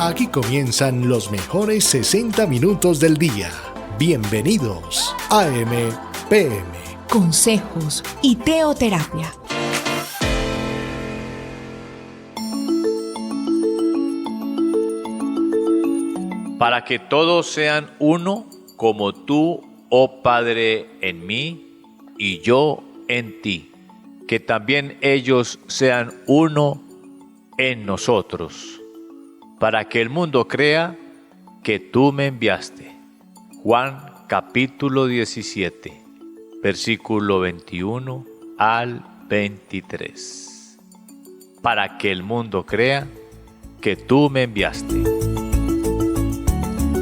Aquí comienzan los mejores 60 minutos del día. Bienvenidos a AM/PM. Consejos y teoterapia. Para que todos sean uno, como tú, oh Padre, en mí y yo en ti. Que también ellos sean uno en nosotros, para que el mundo crea que tú me enviaste. Juan capítulo 17, versículo 21 al 23. Para que el mundo crea que tú me enviaste.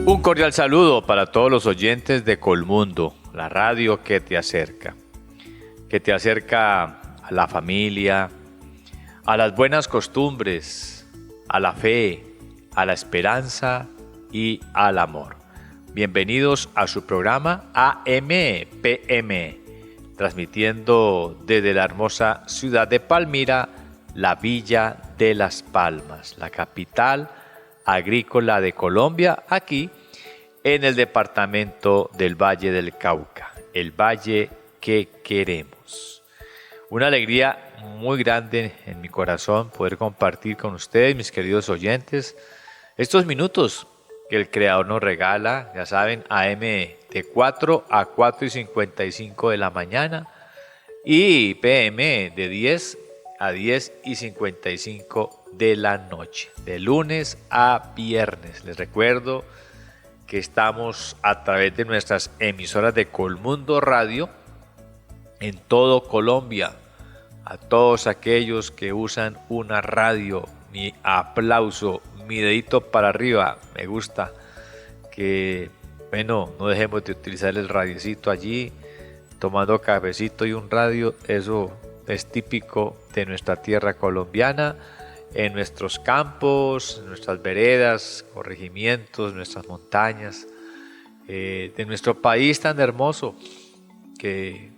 Un cordial saludo para todos los oyentes de Colmundo, la radio que te acerca a la familia, a las buenas costumbres, a la fe, a la esperanza y al amor. Bienvenidos a su programa AM/PM, transmitiendo desde la hermosa ciudad de Palmira, la Villa de Las Palmas, la capital agrícola de Colombia, aquí en el departamento del Valle del Cauca, el valle que queremos. Una alegría muy grande en mi corazón poder compartir con ustedes, mis queridos oyentes, estos minutos que el Creador nos regala, ya saben, AM de 4 a 4:55 de la mañana y PM de 10 a 10:55 de la noche, de lunes a viernes. Les recuerdo que estamos a través de nuestras emisoras de Colmundo Radio en todo Colombia. A todos aquellos que usan una radio, mi aplauso, mi dedito para arriba, me gusta que, bueno, no dejemos de utilizar el radiecito allí, tomando cafecito y un radio. Eso es típico de nuestra tierra colombiana, en nuestros campos, en nuestras veredas, corregimientos, nuestras montañas, de nuestro país tan hermoso que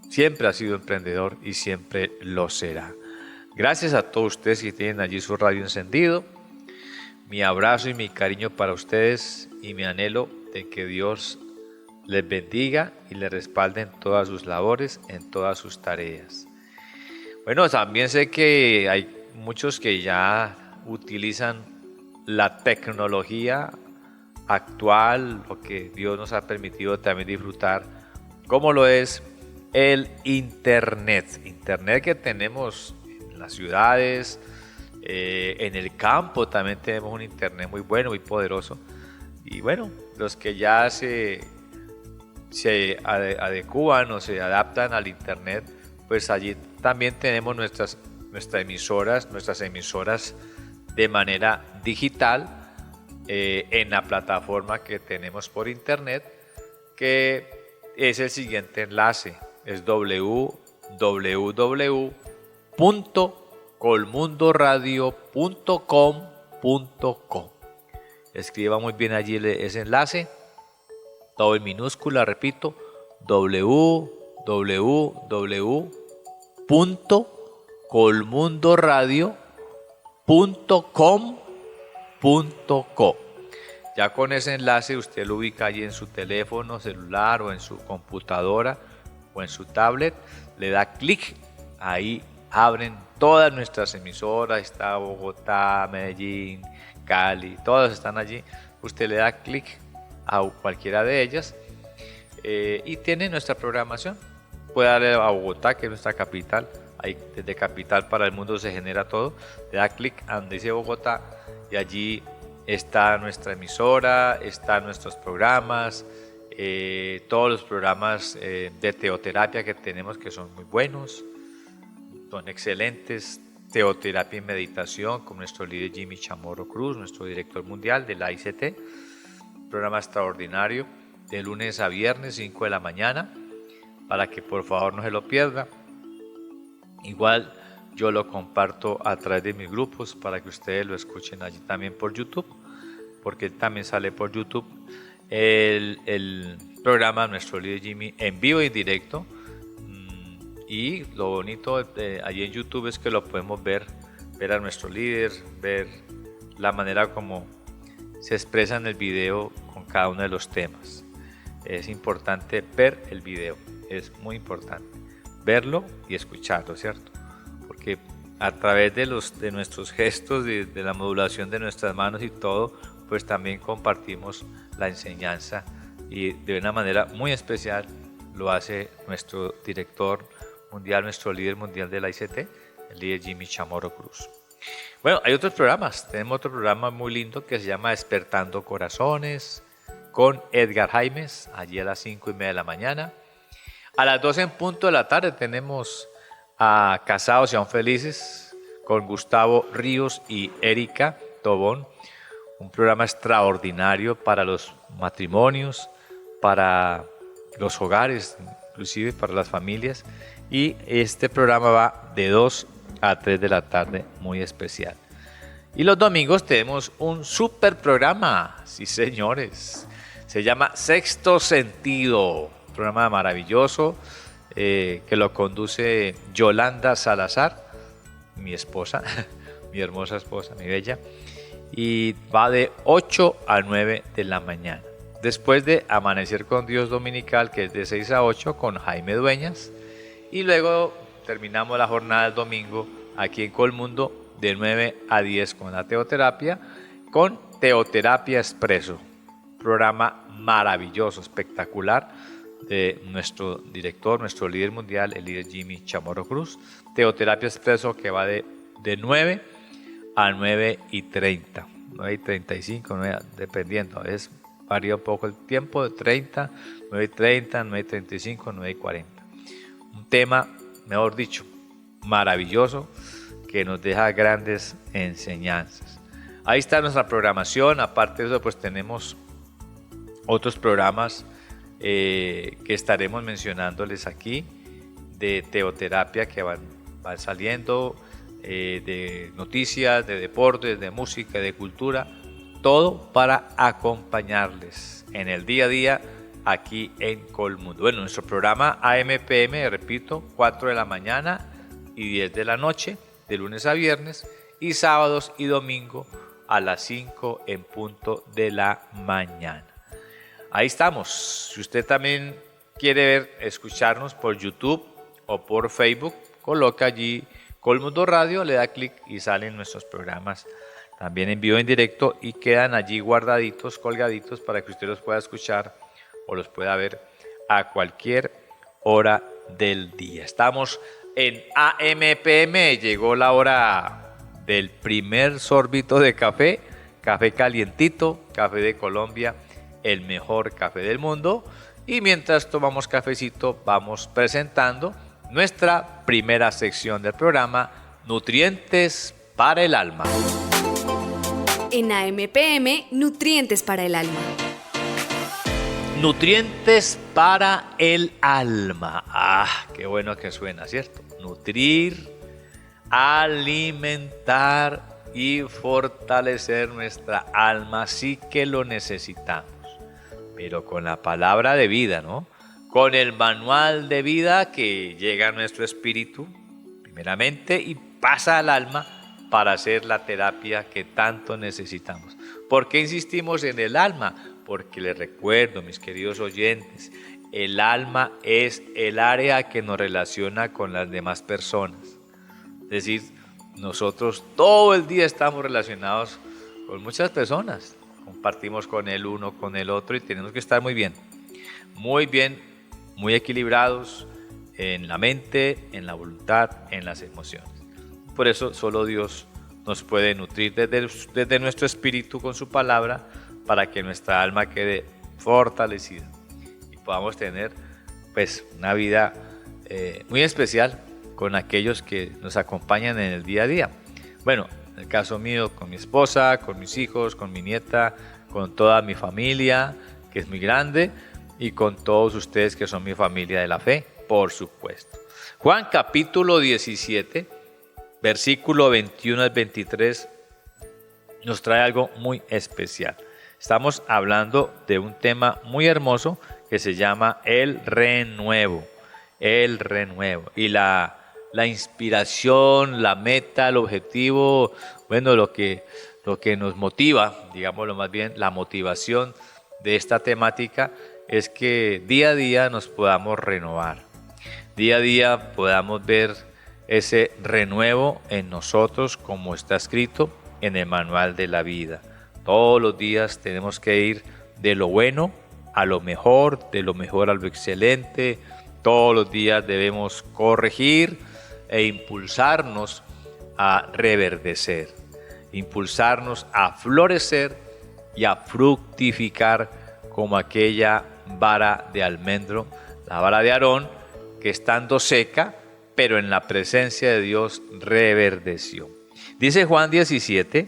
siempre ha sido emprendedor y siempre lo será. Gracias a todos ustedes que tienen allí su radio encendido. Mi abrazo y mi cariño para ustedes y mi anhelo de que Dios les bendiga y les respalde en todas sus labores, en todas sus tareas. Bueno, también sé que hay muchos que ya utilizan la tecnología actual, lo que Dios nos ha permitido también disfrutar, como lo es el Internet que tenemos en las ciudades, en el campo también tenemos un Internet muy bueno, muy poderoso. Y bueno, los que ya se adecúan o se adaptan al Internet, pues allí también tenemos nuestras emisoras de manera digital en la plataforma que tenemos por Internet, que es el siguiente enlace. Es www.colmundoradio.com.co. Escriba muy bien allí ese enlace, todo en minúscula, repito, www.colmundoradio.com.co. Ya con ese enlace usted lo ubica allí en su teléfono celular o en su computadora o en su tablet, le da clic, ahí abren todas nuestras emisoras, está Bogotá, Medellín, Cali, todas están allí. Usted le da clic a cualquiera de ellas y tiene nuestra programación. Puede darle a Bogotá, que es nuestra capital, ahí desde capital para el mundo se genera todo. Le da clic a donde dice Bogotá y allí está nuestra emisora, están nuestros programas, todos los programas de teoterapia que tenemos, que son muy buenos, son excelentes. Teoterapia y meditación con nuestro líder Jimmy Chamorro Cruz, nuestro director mundial de la ICT. Programa extraordinario de lunes a viernes 5 de la mañana, para que por favor no se lo pierda. Igual yo lo comparto a través de mis grupos para que ustedes lo escuchen allí también por YouTube, porque también sale por YouTube el programa nuestro líder Jimmy en vivo y directo. Y lo bonito allí en YouTube es que lo podemos ver a nuestro líder, ver la manera como se expresa en el video con cada uno de los temas. Es importante ver el video, es muy importante verlo y escucharlo, ¿cierto? Porque a través de nuestros gestos, de la modulación de nuestras manos y todo, pues también compartimos la enseñanza, y de una manera muy especial lo hace nuestro director mundial, nuestro líder mundial de la ICT, el líder Jimmy Chamorro Cruz. Bueno, hay otros programas. Tenemos otro programa muy lindo que se llama Despertando Corazones con Edgar Jaimes, allí a las 5:30 de la mañana. A las 12 en punto de la tarde tenemos a Casados y Aún Felices con Gustavo Ríos y Erika Tobón. Un programa extraordinario para los matrimonios, para los hogares, inclusive para las familias. Y este programa va de 2 a 3 de la tarde, muy especial. Y los domingos tenemos un super programa, sí señores, se llama Sexto Sentido, un programa maravilloso que lo conduce Yolanda Salazar, mi esposa, mi hermosa esposa, mi bella, y va de 8 a 9 de la mañana. Después de Amanecer con Dios Dominical, que es de 6 a 8 con Jaime Dueñas, y luego terminamos la jornada del domingo aquí en Colmundo de 9 a 10 con la teoterapia, con Teoterapia Expreso, programa maravilloso, espectacular de nuestro director, nuestro líder mundial, el líder Jimmy Chamorro Cruz. Teoterapia Expreso que va de 9 a 9:30, 9:35, dependiendo, varía un poco el tiempo, de 30, 9:30, 9:35, 9:40. Un tema, mejor dicho, maravilloso, que nos deja grandes enseñanzas. Ahí está nuestra programación. Aparte de eso, pues tenemos otros programas que estaremos mencionándoles aquí, de teoterapia que van saliendo, de noticias, de deportes, de música, de cultura, todo para acompañarles en el día a día aquí en Colmundo. Bueno, nuestro programa AM/PM, repito, 4 de la mañana y 10 de la noche, de lunes a viernes, y sábados y domingo a las 5 en punto de la mañana. Ahí estamos. Si usted también quiere escucharnos por YouTube o por Facebook, coloca allí Colmundo Radio, le da clic y salen nuestros programas también en vivo, en directo, y quedan allí guardaditos, colgaditos, para que usted los pueda escuchar o los pueda ver a cualquier hora del día. Estamos en AM/PM, llegó la hora del primer sorbito de café, café calientito, café de Colombia, el mejor café del mundo. Y mientras tomamos cafecito, vamos presentando nuestra primera sección del programa, Nutrientes para el Alma. En AM/PM, Nutrientes para el Alma. Nutrientes para el alma. Ah, qué bueno que suena, ¿cierto? Nutrir, alimentar y fortalecer nuestra alma, sí que lo necesitamos. Pero con la palabra de vida, ¿no? Con el manual de vida que llega a nuestro espíritu, primeramente, y pasa al alma para hacer la terapia que tanto necesitamos. ¿Por qué insistimos en el alma? Porque les recuerdo, mis queridos oyentes, el alma es el área que nos relaciona con las demás personas. Es decir, nosotros todo el día estamos relacionados con muchas personas. Compartimos con el uno, con el otro, y tenemos que estar muy bien, muy equilibrados en la mente, en la voluntad, en las emociones. Por eso solo Dios nos puede nutrir desde nuestro espíritu con su palabra, para que nuestra alma quede fortalecida y podamos tener pues una vida muy especial con aquellos que nos acompañan en el día a día. Bueno, en el caso mío, con mi esposa, con mis hijos, con mi nieta, con toda mi familia, que es muy grande, y con todos ustedes que son mi familia de la fe, por supuesto. Juan capítulo 17, versículo 21 al 23, nos trae algo muy especial. Estamos hablando de un tema muy hermoso que se llama el renuevo. El renuevo. Y la la inspiración, la meta, el objetivo, bueno, lo que nos motiva, digámoslo más bien, la motivación de esta temática es que día a día nos podamos renovar, día a día podamos ver ese renuevo en nosotros como está escrito en el manual de la vida. Todos los días tenemos que ir de lo bueno a lo mejor, de lo mejor a lo excelente. Todos los días debemos corregir e impulsarnos a reverdecer, impulsarnos a florecer y a fructificar como aquella vara de almendro, la vara de Aarón, que estando seca, pero en la presencia de Dios reverdeció. Dice Juan 17,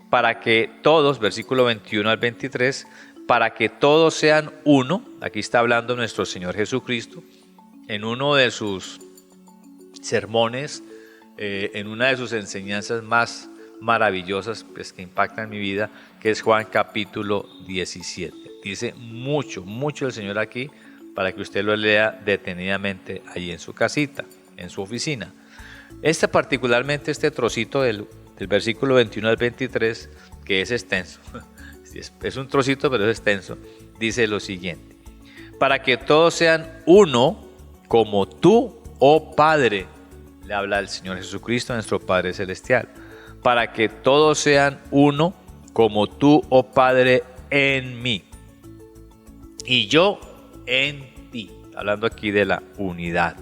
para que todos, versículo 21 al 23, para que todos sean uno, aquí está hablando nuestro Señor Jesucristo, en uno de sus sermones, en una de sus enseñanzas más maravillosas pues, que impactan mi vida, que es Juan capítulo 17. Dice mucho el Señor aquí, para que usted lo lea detenidamente allí en su casita, en su oficina. Particularmente este trocito del versículo 21 al 23, que es extenso, es un trocito pero es extenso, dice lo siguiente: para que todos sean uno, como tú, oh Padre, le habla el Señor Jesucristo, nuestro Padre Celestial, para que todos sean uno, como tú, oh Padre, en mí, y yo en ti. Hablando aquí de la unidad.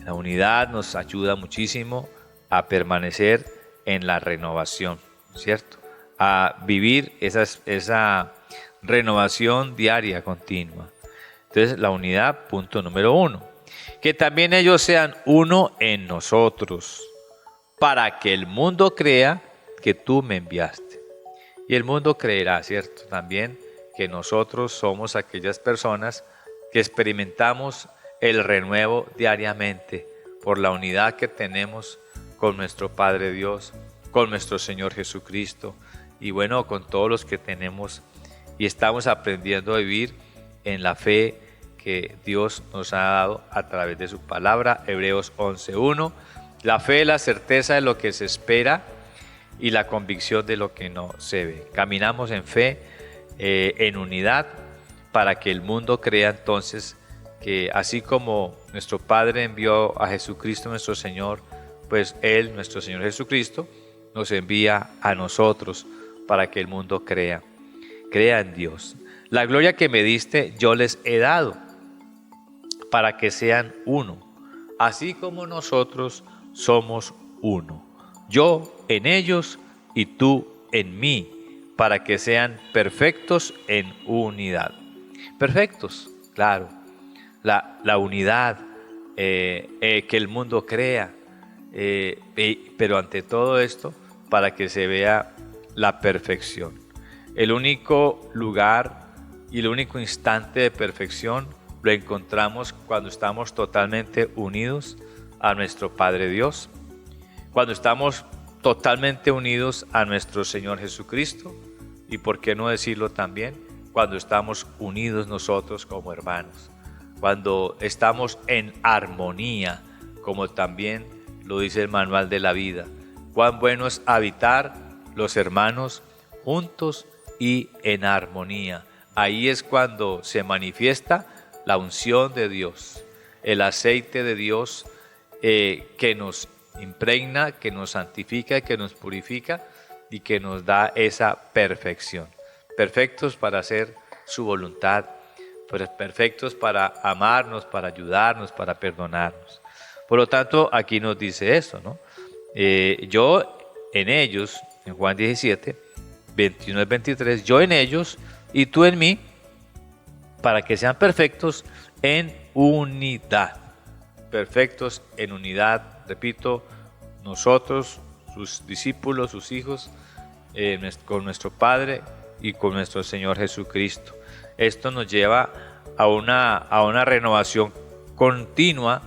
La unidad nos ayuda muchísimo a permanecer en la renovación, ¿cierto? A vivir esa renovación diaria, continua. Entonces, la unidad, punto número 1. Que también ellos sean uno en nosotros, para que el mundo crea que tú me enviaste. Y el mundo creerá, ¿cierto? También que nosotros somos aquellas personas que experimentamos el renuevo diariamente por la unidad que tenemos con nuestro Padre Dios, con nuestro Señor Jesucristo y bueno, con todos los que tenemos y estamos aprendiendo a vivir en la fe que Dios nos ha dado a través de su palabra. Hebreos 11:1, la fe es la certeza de lo que se espera y la convicción de lo que no se ve. Caminamos en fe, en unidad, para que el mundo crea entonces que así como nuestro Padre envió a Jesucristo nuestro Señor, pues Él, nuestro Señor Jesucristo, nos envía a nosotros para que el mundo crea en Dios. La gloria que me diste yo les he dado, para que sean uno, así como nosotros somos uno. Yo en ellos y tú en mí, para que sean perfectos en unidad. Perfectos, claro. La unidad que el mundo crea, pero ante todo esto, para que se vea la perfección. El único lugar y el único instante de perfección lo encontramos cuando estamos totalmente unidos a nuestro Padre Dios, cuando estamos totalmente unidos a nuestro Señor Jesucristo y, por qué no decirlo también, cuando estamos unidos nosotros como hermanos, cuando estamos en armonía, como también lo dice el manual de la vida. Cuán bueno es habitar los hermanos juntos y en armonía. Ahí es cuando se manifiesta la unción de Dios, el aceite de Dios que nos impregna, que nos santifica, que nos purifica y que nos da esa perfección. Perfectos para hacer su voluntad, perfectos para amarnos, para ayudarnos, para perdonarnos. Por lo tanto, aquí nos dice esto, ¿no? Yo en ellos, en Juan 17, 21 al 23, yo en ellos y tú en mí, para que sean perfectos en unidad. Perfectos en unidad, repito, nosotros, sus discípulos, sus hijos, con nuestro Padre y con nuestro Señor Jesucristo. Esto nos lleva a una renovación continua,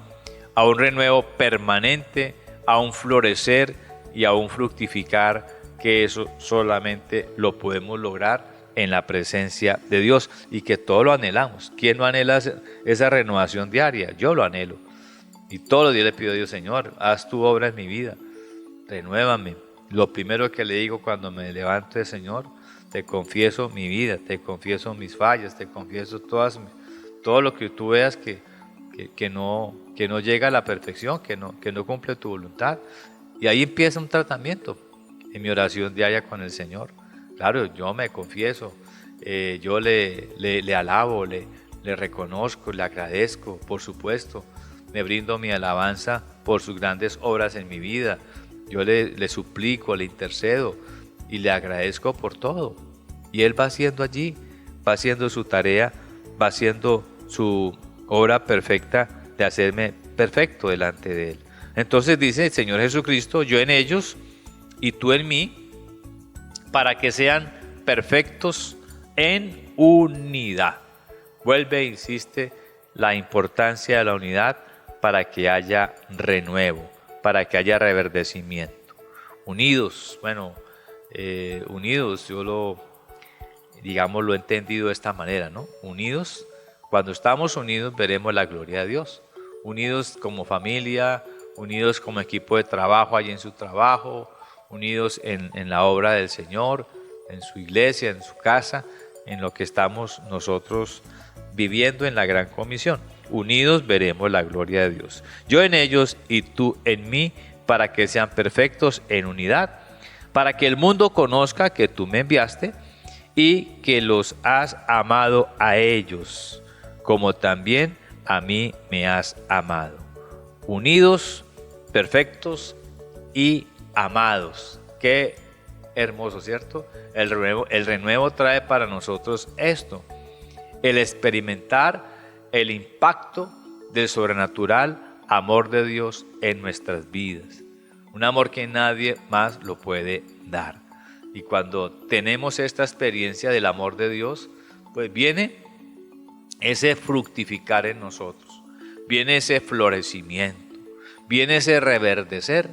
a un renuevo permanente, a un florecer y a un fructificar, que eso solamente lo podemos lograr en la presencia de Dios y que todos lo anhelamos. ¿Quién no anhela esa renovación diaria? Yo lo anhelo. Y todos los días le pido a Dios, Señor, haz tu obra en mi vida, renuévame. Lo primero que le digo cuando me levanto es, Señor, te confieso mi vida, te confieso mis fallas, te confieso todo lo que tú veas que no llega a la perfección, que no cumple tu voluntad. Y ahí empieza un tratamiento en mi oración diaria con el Señor. Claro, yo me confieso, yo le alabo, le reconozco, le agradezco, por supuesto. Me brindo mi alabanza por sus grandes obras en mi vida. Yo le suplico, le intercedo y le agradezco por todo. Y Él va haciendo allí, va haciendo su tarea, va haciendo su obra perfecta de hacerme perfecto delante de Él. Entonces dice el Señor Jesucristo, yo en ellos y tú en mí, para que sean perfectos en unidad. Vuelve e insiste la importancia de la unidad para que haya renuevo, para que haya reverdecimiento. Unidos, unidos, yo lo he entendido de esta manera, ¿no? Unidos, cuando estamos unidos veremos la gloria de Dios. Unidos como familia, unidos como equipo de trabajo allí en su trabajo, unidos en la obra del Señor, en su iglesia, en su casa, en lo que estamos nosotros viviendo en la gran comisión. Unidos veremos la gloria de Dios. Yo en ellos y tú en mí, para que sean perfectos en unidad, para que el mundo conozca que tú me enviaste y que los has amado a ellos, como también a mí me has amado. Unidos, perfectos y amados. Qué hermoso, ¿cierto? El renuevo trae para nosotros esto, el experimentar el impacto del sobrenatural amor de Dios en nuestras vidas. Un amor que nadie más lo puede dar. Y cuando tenemos esta experiencia del amor de Dios, pues viene ese fructificar en nosotros, viene ese florecimiento, viene ese reverdecer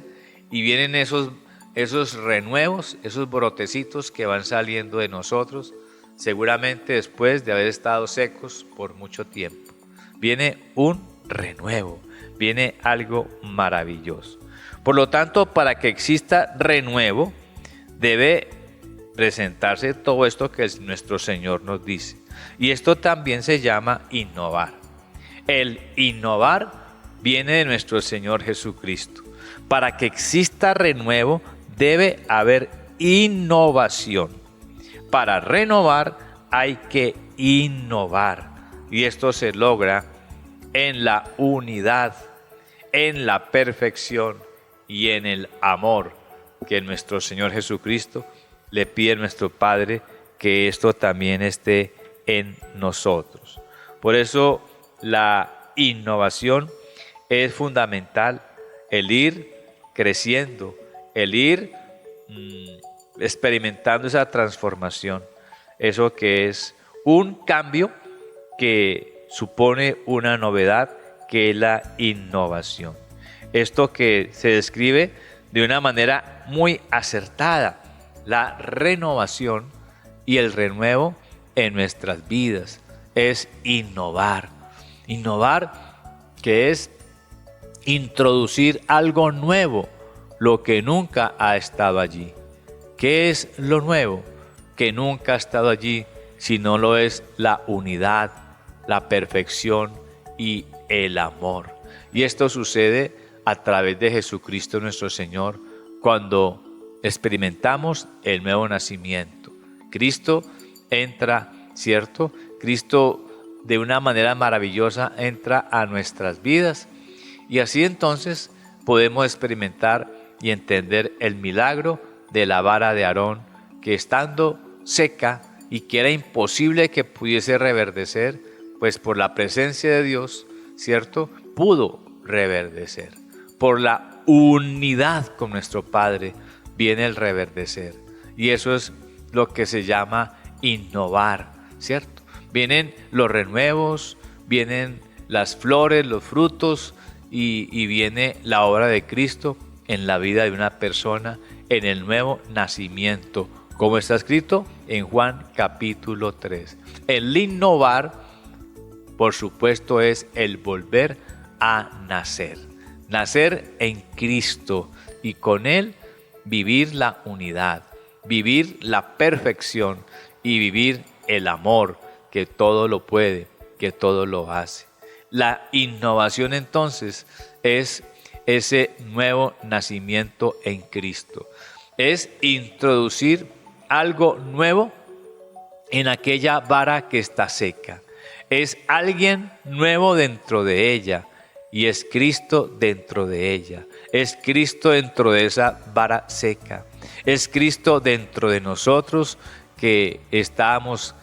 y vienen esos renuevos, esos brotecitos que van saliendo de nosotros, seguramente después de haber estado secos por mucho tiempo. Viene un renuevo, viene algo maravilloso. Por lo tanto, para que exista renuevo, debe presentarse todo esto que nuestro Señor nos dice. Y esto también se llama innovar. El innovar viene de nuestro Señor Jesucristo. Para que exista renuevo, debe haber innovación. Para renovar hay que innovar. Y esto se logra en la unidad, en la perfección y en el amor que nuestro Señor Jesucristo le pide a nuestro Padre que esto también esté en nosotros. Por eso la innovación es fundamental, el ir creciendo, el ir experimentando esa transformación, eso que es un cambio que supone una novedad, que es la innovación. Esto que se describe de una manera muy acertada, la renovación y el renuevo en nuestras vidas, es innovar. Innovar, que es introducir algo nuevo, lo que nunca ha estado allí. ¿Qué es lo nuevo? Que nunca ha estado allí, si no lo es la unidad, la perfección y el amor. Y esto sucede a través de Jesucristo nuestro Señor, cuando experimentamos el nuevo nacimiento. Cristo entra, ¿cierto? Cristo de una manera maravillosa entra a nuestras vidas y así entonces podemos experimentar y entender el milagro de la vara de Aarón, que estando seca y que era imposible que pudiese reverdecer, pues por la presencia de Dios, ¿cierto? Pudo reverdecer. Por la unidad con nuestro Padre viene el reverdecer. Y eso es lo que se llama innovar, ¿cierto? Vienen los renuevos, vienen las flores, los frutos y viene la obra de Cristo en la vida de una persona, en el nuevo nacimiento, como está escrito en Juan capítulo 3. El innovar, por supuesto, es el volver a nacer. Nacer en Cristo y con Él vivir la unidad, vivir la perfección y vivir el amor que todo lo puede, que todo lo hace. La innovación entonces es ese nuevo nacimiento en Cristo. Es introducir algo nuevo en aquella vara que está seca. Es alguien nuevo dentro de ella y es Cristo dentro de ella. Es Cristo dentro de esa vara seca. Es Cristo dentro de nosotros que estábamos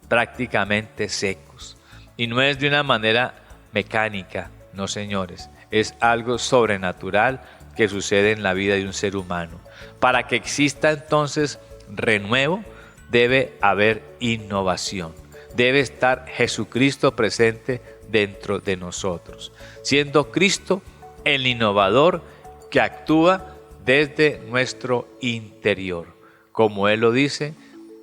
prácticamente secos. Y no es de una manera mecánica, no señores. Es algo sobrenatural que sucede en la vida de un ser humano. Para que exista entonces renuevo, debe haber innovación. Debe estar Jesucristo presente dentro de nosotros, siendo Cristo el innovador que actúa desde nuestro interior, como Él lo dice,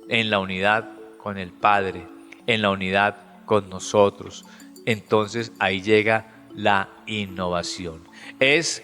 en la unidad con el Padre, en la unidad con nosotros. Entonces ahí llega la innovación. Es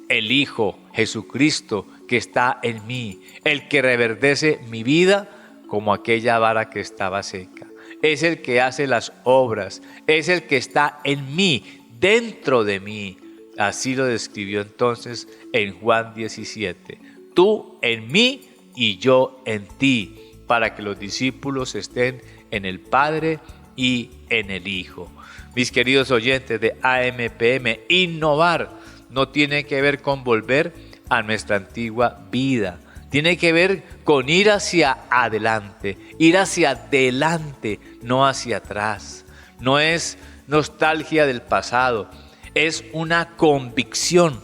el Hijo Jesucristo que está en mí, el que reverdece mi vida como aquella vara que estaba seca. Es el que hace las obras, es el que está en mí, dentro de mí. Así lo describió entonces en Juan 17. Tú en mí y yo en ti, para que los discípulos estén en el Padre y en el Hijo. Mis queridos oyentes de AMPM, innovar no tiene que ver con volver a nuestra antigua vida. Tiene que ver con ir hacia adelante, no hacia atrás. No es nostalgia del pasado, es una convicción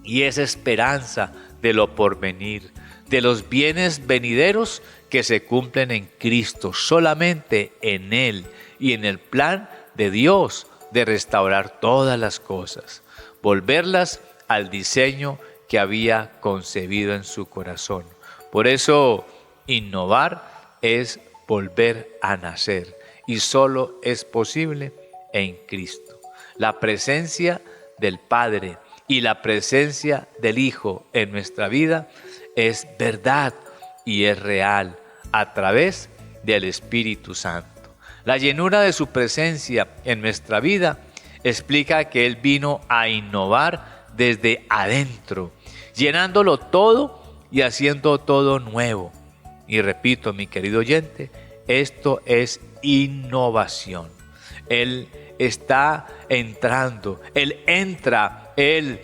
y es esperanza de lo porvenir, de los bienes venideros que se cumplen en Cristo, solamente en Él y en el plan de Dios de restaurar todas las cosas, volverlas al diseño que había concebido en su corazón. Por eso, innovar es volver a nacer y solo es posible en Cristo. La presencia del Padre y la presencia del Hijo en nuestra vida es verdad y es real a través del Espíritu Santo. La llenura de su presencia en nuestra vida explica que Él vino a innovar desde adentro, llenándolo todo y haciendo todo nuevo. Y repito, mi querido oyente, esto es innovación. Él está entrando, Él entra, Él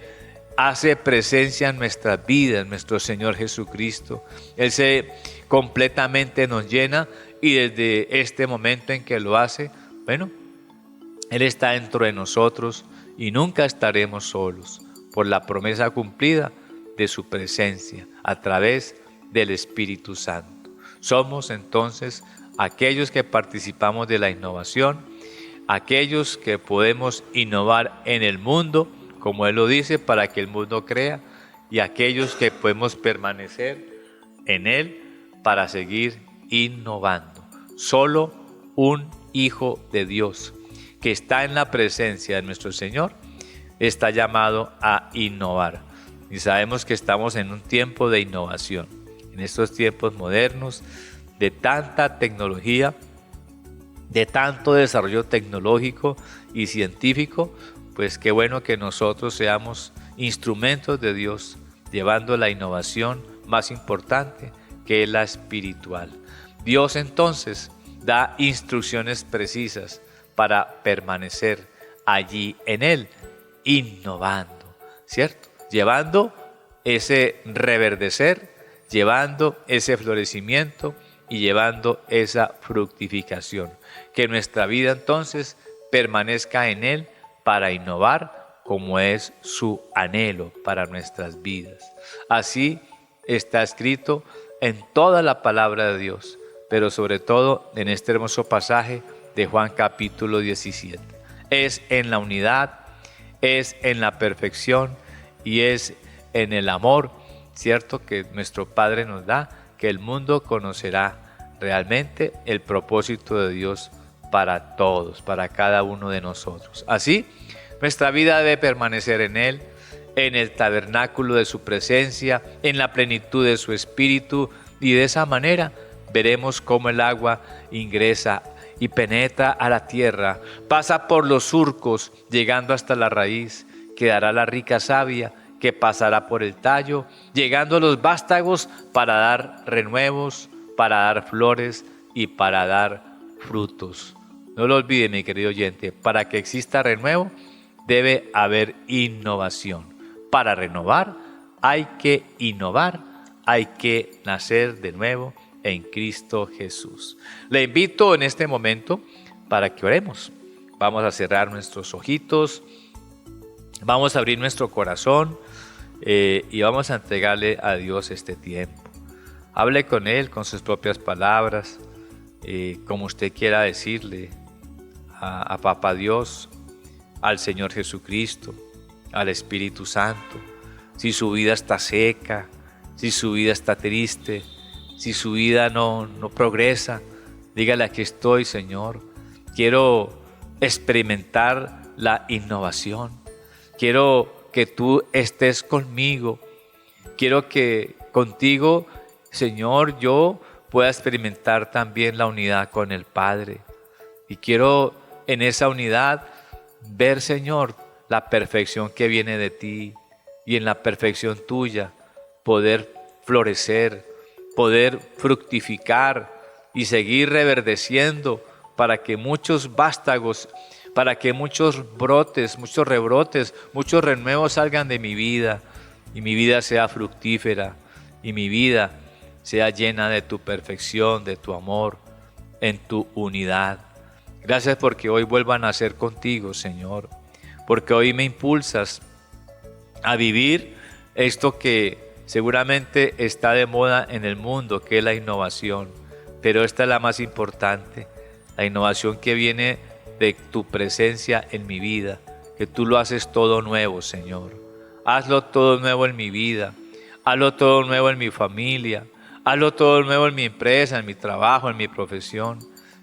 hace presencia en nuestras vidas, nuestro Señor Jesucristo. Él se completamente nos llena y desde este momento en que lo hace, bueno, Él está dentro de nosotros y nunca estaremos solos por la promesa cumplida de su presencia a través del Espíritu Santo. Somos entonces aquellos que participamos de la innovación, aquellos que podemos innovar en el mundo, como Él lo dice, para que el mundo crea, y aquellos que podemos permanecer en Él para seguir innovando. Solo un Hijo de Dios que está en la presencia de nuestro Señor está llamado a innovar. Y sabemos que estamos en un tiempo de innovación, en estos tiempos modernos, de tanta tecnología, de tanto desarrollo tecnológico y científico, pues qué bueno que nosotros seamos instrumentos de Dios, llevando la innovación más importante, que es la espiritual. Dios entonces da instrucciones precisas para permanecer allí en Él, innovando, ¿cierto? Llevando ese reverdecer, llevando ese florecimiento y llevando esa fructificación. Que nuestra vida entonces permanezca en Él para innovar como es su anhelo para nuestras vidas. Así está escrito en toda la palabra de Dios, pero sobre todo en este hermoso pasaje de Juan capítulo 17. Es en la unidad, es en la perfección y es en el amor, ¿cierto?, que nuestro Padre nos da, que el mundo conocerá realmente el propósito de Dios para todos, para cada uno de nosotros. Así, Nuestra vida debe permanecer en Él, en el tabernáculo de su presencia, en la plenitud de su espíritu, y de esa manera veremos cómo el agua ingresa y penetra a la tierra, pasa por los surcos, llegando hasta la raíz, quedará la rica savia que pasará por el tallo, llegando a los vástagos para dar renuevos, para dar flores y para dar frutos. No lo olvide, mi querido oyente, para que exista renuevo debe haber innovación. Para renovar hay que innovar, hay que nacer de nuevo en Cristo Jesús. Le invito en este momento para que oremos. Vamos a cerrar nuestros ojitos, vamos a abrir nuestro corazón y vamos a entregarle a Dios este tiempo. Hable con Él con sus propias palabras, como usted quiera decirle a Papá Dios, al Señor Jesucristo, al Espíritu Santo. Si su vida está seca, si su vida está triste, si su vida no progresa, dígale: aquí estoy, Señor. Quiero experimentar la innovación. Quiero que tú estés conmigo. Quiero que contigo, Señor, yo pueda experimentar también la unidad con el Padre. Y quiero en esa unidad ver, Señor, la perfección que viene de ti, y en la perfección tuya poder florecer, poder fructificar y seguir reverdeciendo, para que muchos vástagos, para que muchos brotes, muchos rebrotes, muchos renuevos salgan de mi vida, y mi vida sea fructífera, y mi vida sea llena de tu perfección, de tu amor, en tu unidad. Gracias porque hoy vuelvo a nacer contigo, Señor, porque hoy me impulsas a vivir esto que seguramente está de moda en el mundo, que es la innovación, pero esta es la más importante, la innovación que viene de tu presencia en mi vida, que tú lo haces todo nuevo, Señor. Hazlo todo nuevo en mi vida, hazlo todo nuevo en mi familia, hazlo todo nuevo en mi empresa, en mi trabajo, en mi profesión,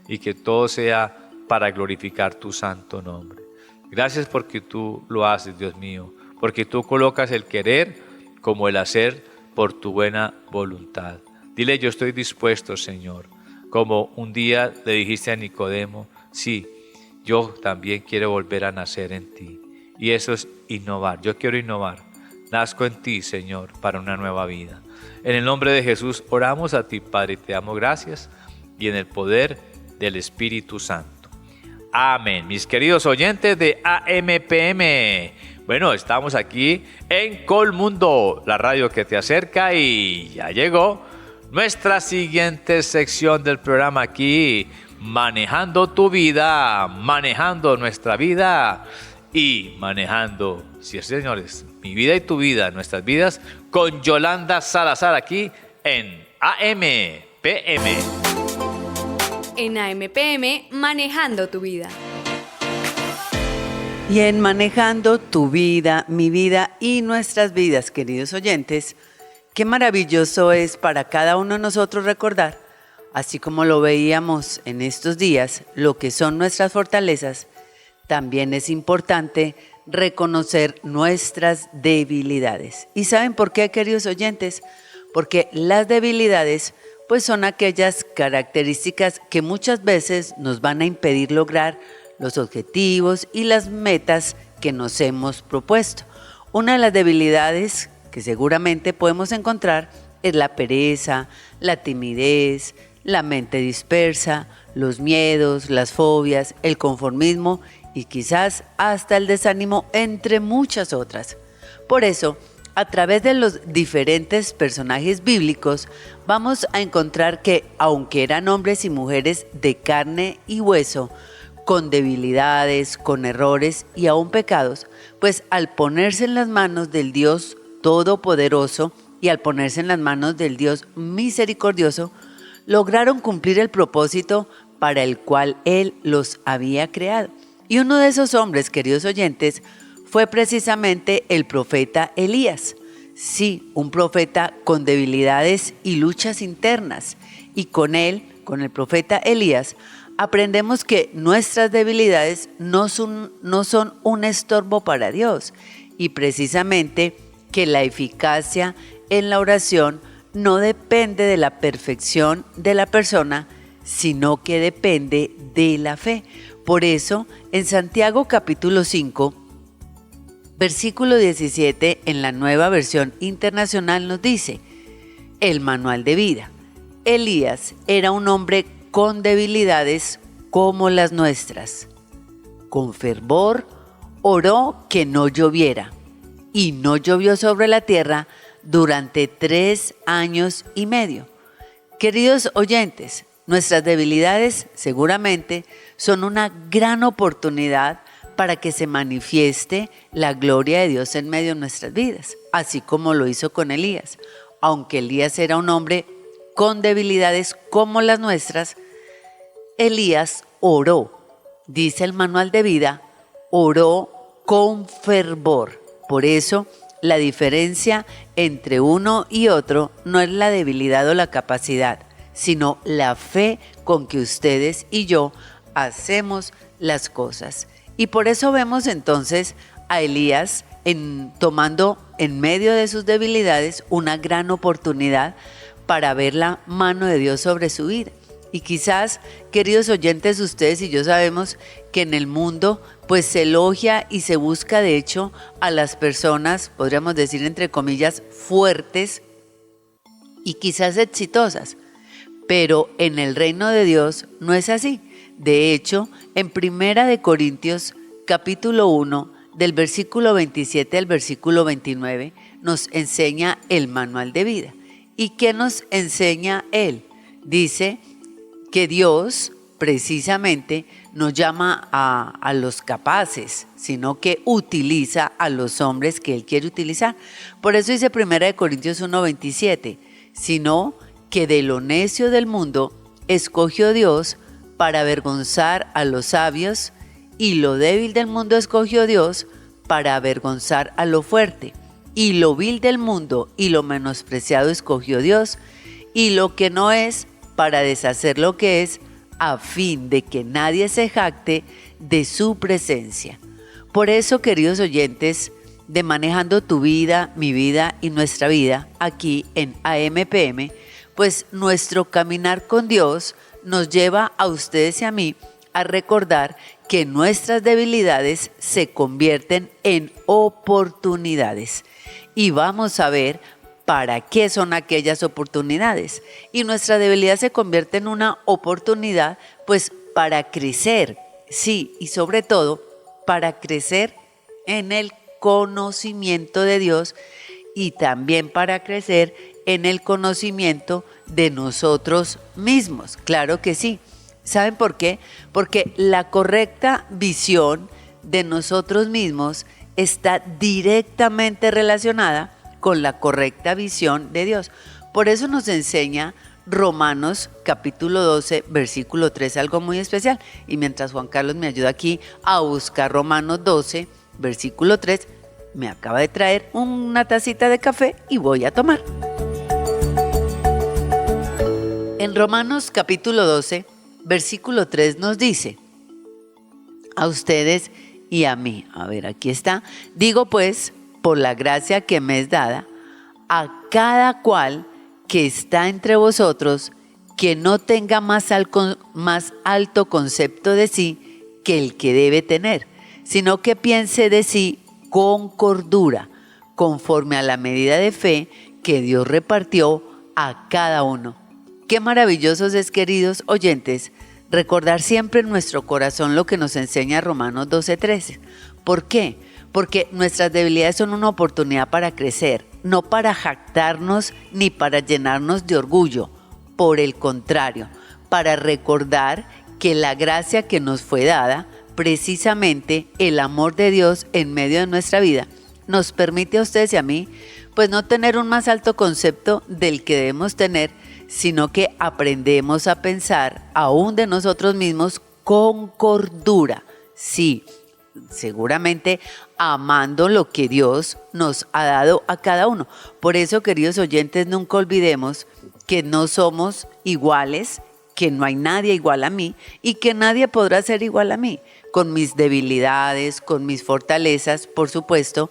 y que todo sea para glorificar tu santo nombre. Gracias porque tú lo haces, Dios mío, porque tú colocas el querer como el hacer por tu buena voluntad. Dile: yo estoy dispuesto, Señor, como un día le dijiste a Nicodemo: sí, yo también quiero volver a nacer en ti. Y eso es innovar. Yo quiero innovar. Nazco en ti, Señor, para una nueva vida. En el nombre de Jesús oramos a ti, Padre, y te damos gracias, y en el poder del Espíritu Santo. Amén. Mis queridos oyentes de AMPM, bueno, estamos aquí en Colmundo, la radio que te acerca, y ya llegó nuestra siguiente sección del programa aquí, manejando tu vida, manejando nuestra vida y manejando, sí, señores, mi vida y tu vida, nuestras vidas, con Yolanda Salazar aquí en AMPM. En AMPM, manejando tu vida. Y en manejando tu vida, mi vida y nuestras vidas, queridos oyentes, qué maravilloso es para cada uno de nosotros recordar, así como lo veíamos en estos días, lo que son nuestras fortalezas. También es importante reconocer nuestras debilidades. ¿Y saben por qué, queridos oyentes? Porque las debilidades pues son aquellas características que muchas veces nos van a impedir lograr los objetivos y las metas que nos hemos propuesto. Una de las debilidades que seguramente podemos encontrar es la pereza, la timidez, la mente dispersa, los miedos, las fobias, el conformismo y quizás hasta el desánimo, entre muchas otras. Por eso, a través de los diferentes personajes bíblicos, vamos a encontrar que, aunque eran hombres y mujeres de carne y hueso, con debilidades, con errores y aún pecados, pues al ponerse en las manos del Dios Todopoderoso y al ponerse en las manos del Dios Misericordioso, lograron cumplir el propósito para el cual Él los había creado. Y uno de esos hombres, queridos oyentes, fue precisamente el profeta Elías. Sí, un profeta con debilidades y luchas internas. Y con él, con el profeta Elías, aprendemos que nuestras debilidades no son un estorbo para Dios y precisamente que la eficacia en la oración no depende de la perfección de la persona, sino que depende de la fe. Por eso, en Santiago capítulo 5, versículo 17, en la Nueva Versión Internacional nos dice, el manual de vida. Elías era un hombre con debilidades como las nuestras. Con fervor oró que no lloviera, y no llovió sobre la tierra durante 3 años y medio. Queridos oyentes, nuestras debilidades seguramente son una gran oportunidad para que se manifieste la gloria de Dios en medio de nuestras vidas, así como lo hizo con Elías. Aunque Elías era un hombre con debilidades como las nuestras, Elías oró, dice el manual de vida, oró con fervor. Por eso, la diferencia entre uno y otro no es la debilidad o la capacidad, sino la fe con que ustedes y yo hacemos las cosas. Y por eso vemos entonces a Elías tomando en medio de sus debilidades una gran oportunidad para ver la mano de Dios sobre su vida. Y quizás, queridos oyentes, ustedes y yo sabemos que en el mundo pues se elogia y se busca de hecho a las personas, podríamos decir entre comillas, fuertes y quizás exitosas. Pero en el reino de Dios no es así. De hecho, en 1 Corintios capítulo 1, del versículo 27 al versículo 29, nos enseña el manual de vida. ¿Y qué nos enseña él? Dice que Dios precisamente no llama a los capaces, sino que utiliza a los hombres que él quiere utilizar. Por eso dice 1 Corintios 1:27, sino que de lo necio del mundo escogió Dios para avergonzar a los sabios, y lo débil del mundo escogió Dios para avergonzar a lo fuerte, y lo vil del mundo y lo menospreciado escogió Dios, y lo que no es para deshacer lo que es, a fin de que nadie se jacte de su presencia. Por eso, queridos oyentes, de Manejando tu vida, mi vida y nuestra vida, aquí en AMPM, pues nuestro caminar con Dios nos lleva a ustedes y a mí a recordar que nuestras debilidades se convierten en oportunidades. Y vamos a ver para qué son aquellas oportunidades. Y nuestra debilidad se convierte en una oportunidad, pues para crecer, sí, y sobre todo para crecer en el conocimiento de Dios y también para crecer en el conocimiento de nosotros mismos. Claro que sí. ¿Saben por qué? Porque la correcta visión de nosotros mismos está directamente relacionada con la correcta visión de Dios. Por eso nos enseña Romanos capítulo 12, versículo 3, algo muy especial. Y mientras Juan Carlos me ayuda aquí a buscar Romanos 12, versículo 3, me acaba de traer una tacita de café y voy a tomar. En Romanos capítulo 12, versículo 3 nos dice, a ustedes y a mí, a ver, aquí está, digo pues, por la gracia que me es dada, a cada cual que está entre vosotros, que no tenga más alto concepto de sí que el que debe tener, sino que piense de sí con cordura, conforme a la medida de fe que Dios repartió a cada uno. Qué maravillosos es, queridos oyentes, recordar siempre en nuestro corazón lo que nos enseña Romanos 12:13. ¿Por qué? Porque nuestras debilidades son una oportunidad para crecer, no para jactarnos ni para llenarnos de orgullo. Por el contrario, para recordar que la gracia que nos fue dada, precisamente el amor de Dios en medio de nuestra vida, nos permite a ustedes y a mí, pues no tener un más alto concepto del que debemos tener, sino que aprendemos a pensar aún de nosotros mismos con cordura. Sí, seguramente amando lo que Dios nos ha dado a cada uno. Por eso, queridos oyentes, nunca olvidemos que no somos iguales que no hay nadie igual a mí y que nadie podrá ser igual a mí, con mis debilidades, con mis fortalezas, por supuesto,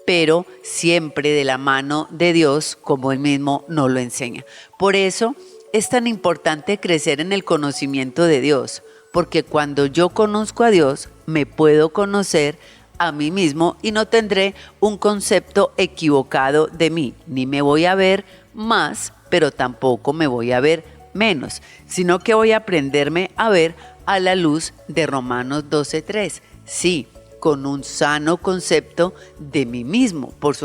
pero siempre de la mano de Dios, como Él mismo nos lo enseña. Por eso es tan importante crecer en el conocimiento de Dios, porque cuando yo conozco a Dios, me puedo conocer a mí mismo y no tendré un concepto equivocado de mí, ni me voy a ver más, pero tampoco me voy a ver menos, sino que voy a aprenderme a ver a la luz de Romanos 12:3. Sí, con un sano concepto de mí mismo, por